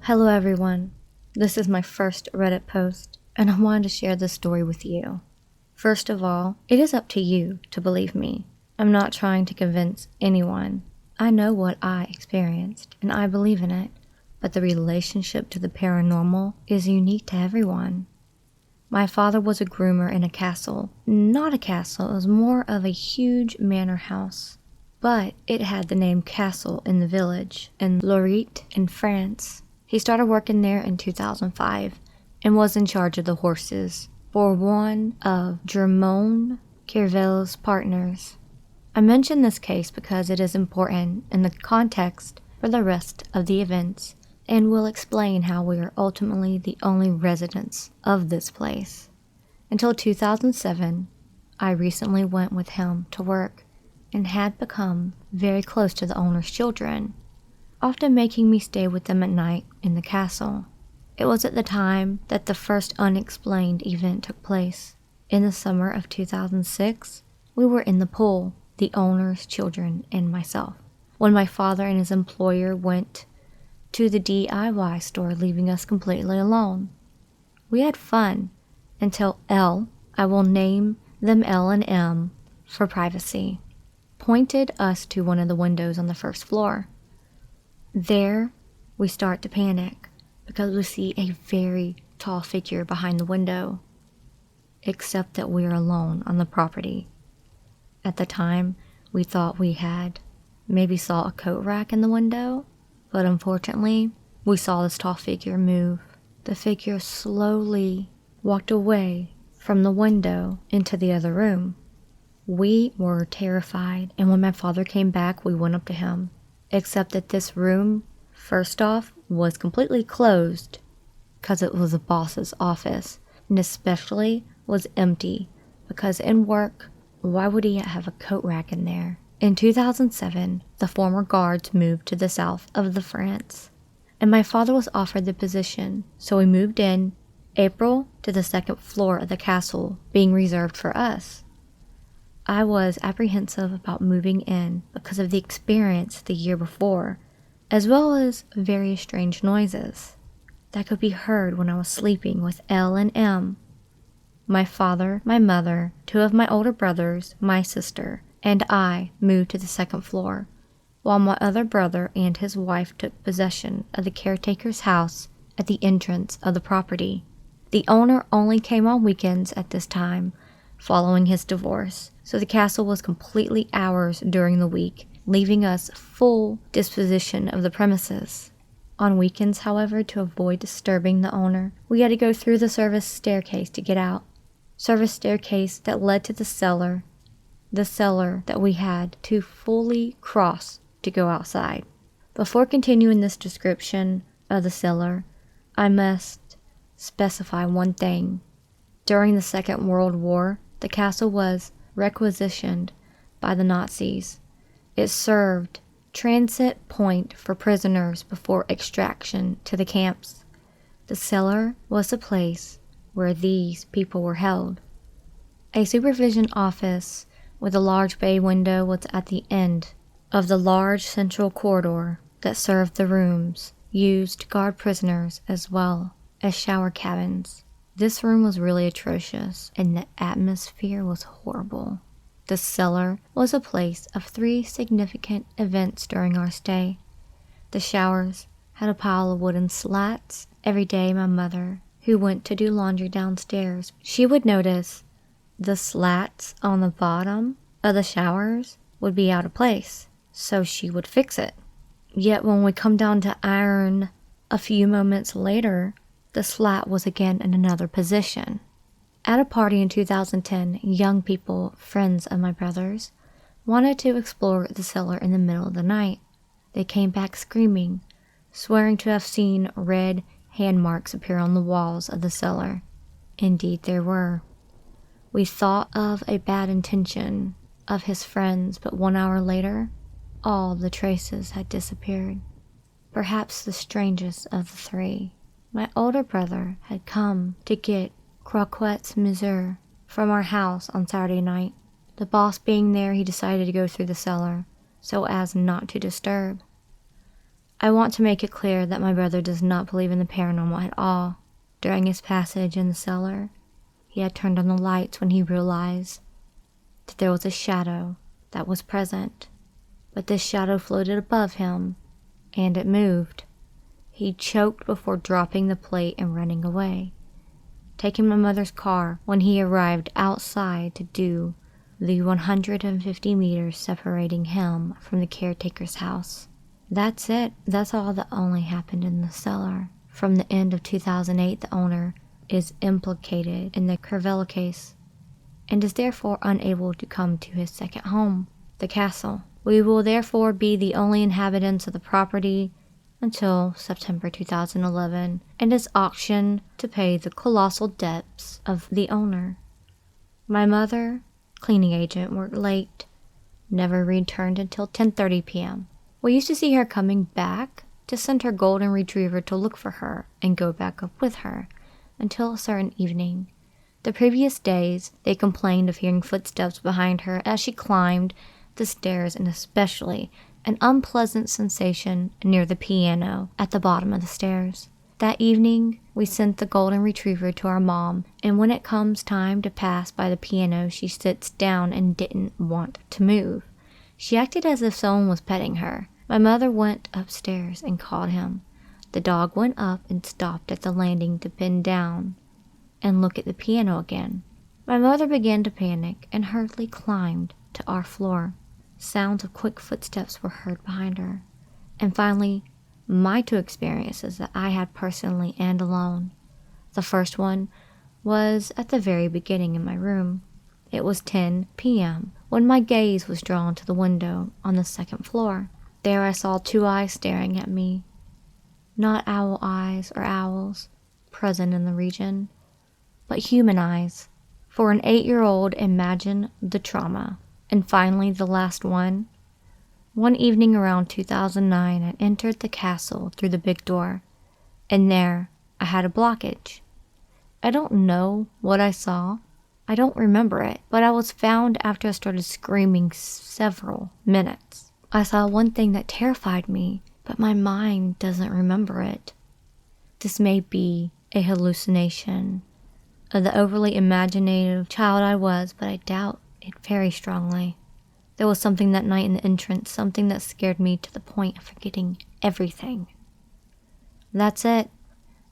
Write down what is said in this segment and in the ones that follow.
Hello everyone, this is my first Reddit post, and I wanted to share this story with you. First of all, it is up to you to believe me. I'm not trying to convince anyone. I know what I experienced, and I believe in it, but the relationship to the paranormal is unique to everyone. My father was a groomer in a castle. Not a castle, it was more of a huge manor house. But it had the name Castle in the village, in Loughman in France. He started working there in 2005 and was in charge of the horses for one of Jerome Kervel's partners. I mention this case because it is important in the context for the rest of the events and will explain how we are ultimately the only residents of this place. Until 2007, I recently went with him to work and had become very close to the owner's children, often making me stay with them at night in the castle. It was at the time that the first unexplained event took place. In the summer of 2006, we were in the pool, the owner's children and myself, when my father and his employer went to the DIY store, leaving us completely alone. We had fun until L, I will name them L and M for privacy, pointed us to one of the windows on the first floor. There, we start to panic because we see a very tall figure behind the window, except that we are alone on the property. At the time, we thought we had maybe saw a coat rack in the window, but unfortunately, we saw this tall figure move. The figure slowly walked away from the window into the other room. We were terrified, and when my father came back, we went up to him. Except that this room, first off, was completely closed because it was the boss's office, and especially was empty because in work, why would he have a coat rack in there? In 2007, the former guards moved to the south of the France, and my father was offered the position, so we moved in April to the second floor of the castle, being reserved for us. I was apprehensive about moving in because of the experience the year before, as well as various strange noises that could be heard when I was sleeping with L and M. My father, my mother, two of my older brothers, my sister, and I moved to the second floor, while my other brother and his wife took possession of the caretaker's house at the entrance of the property. The owner only came on weekends at this time, following his divorce, so the castle was completely ours during the week, leaving us full disposition of the premises. On weekends, however, to avoid disturbing the owner, we had to go through the service staircase to get out. Service staircase that led to the cellar that we had to fully cross to go outside. Before continuing this description of the cellar, I must specify one thing. During the Second World War, the castle was requisitioned by the Nazis. It served transit point for prisoners before extraction to the camps. The cellar was the place where these people were held. A supervision office with a large bay window was at the end of the large central corridor that served the rooms used to guard prisoners as well as shower cabins. This room was really atrocious, and the atmosphere was horrible. The cellar was a place of 3 significant events during our stay. The showers had a pile of wooden slats. Every day my mother, who went to do laundry downstairs, she would notice the slats on the bottom of the showers would be out of place, so she would fix it. Yet when we come down to iron a few moments later, the slat was again in another position. At a party in 2010, young people, friends of my brothers, wanted to explore the cellar in the middle of the night. They came back screaming, swearing to have seen red hand marks appear on the walls of the cellar. Indeed, there were. We thought of a bad intention of his friends, but 1 hour later, all the traces had disappeared. Perhaps the strangest of the 3. My older brother had come to get croquettes Missouri from our house on Saturday night. The boss being there, he decided to go through the cellar so as not to disturb. I want to make it clear that my brother does not believe in the paranormal at all. During his passage in the cellar, he had turned on the lights when he realized that there was a shadow that was present, but this shadow floated above him, and it moved. He choked before dropping the plate and running away, taking my mother's car when he arrived outside to do the 150 meters separating him from the caretaker's house. That's it. That's all that only happened in the cellar. From the end of 2008, the owner is implicated in the Cervello case and is therefore unable to come to his second home, the castle. We will therefore be the only inhabitants of the property until September 2011 and is auctioned to pay the colossal debts of the owner. My mother, cleaning agent, worked late, never returned until 10:30 p.m. We used to see her coming back to send her golden retriever to look for her and go back up with her until a certain evening. The previous days, they complained of hearing footsteps behind her as she climbed the stairs, and especially an unpleasant sensation near the piano at the bottom of the stairs. That evening, we sent the golden retriever to our mom, and when it comes time to pass by the piano, she sits down and didn't want to move. She acted as if someone was petting her. My mother went upstairs and called him. The dog went up and stopped at the landing to bend down and look at the piano again. My mother began to panic and hurriedly climbed to our floor. Sounds of quick footsteps were heard behind her. And finally, my two experiences that I had personally and alone. The first one was at the very beginning in my room. It was 10 p.m. when my gaze was drawn to the window on the second floor. There I saw two eyes staring at me. Not owl eyes or owls present in the region, but human eyes. For an 8-year-old, imagine the trauma. And finally, the last one. One evening around 2009, I entered the castle through the big door, and there I had a blockage. I don't know what I saw. I don't remember it, but I was found after I started screaming several minutes. I saw one thing that terrified me, but my mind doesn't remember it. This may be a hallucination of the overly imaginative child I was, but I doubt it very strongly. There was something that night in the entrance, something that scared me to the point of forgetting everything. That's it.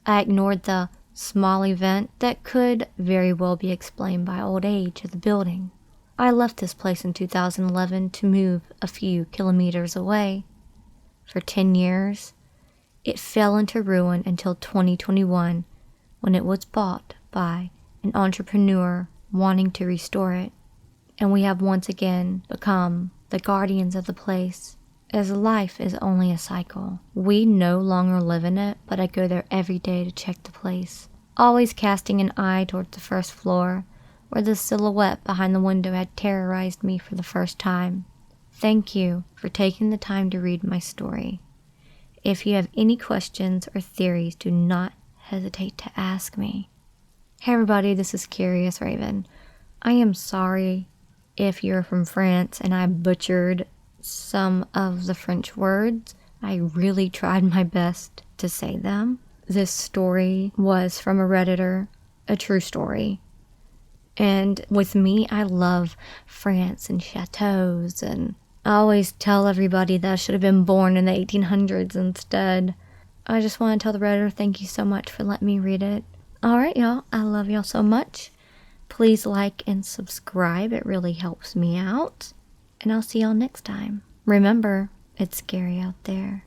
I ignored the small event that could very well be explained by old age of the building. I left this place in 2011 to move a few kilometers away. For 10 years, it fell into ruin until 2021 when it was bought by an entrepreneur wanting to restore it. And we have once again become the guardians of the place, as life is only a cycle. We no longer live in it, but I go there every day to check the place, always casting an eye towards the first floor, where the silhouette behind the window had terrorized me for the first time. Thank you for taking the time to read my story. If you have any questions or theories, do not hesitate to ask me. Hey everybody, this is Curious Raven. I am sorry if you're from France and I butchered some of the French words. I really tried my best to say them. This story was from a Redditor, a true story. And with me, I love France and chateaus, and I always tell everybody that I should have been born in the 1800s instead. I just want to tell the Redditor thank you so much for letting me read it. Alright y'all, I love y'all so much. Please like and subscribe, it really helps me out. And I'll see y'all next time. Remember, it's scary out there.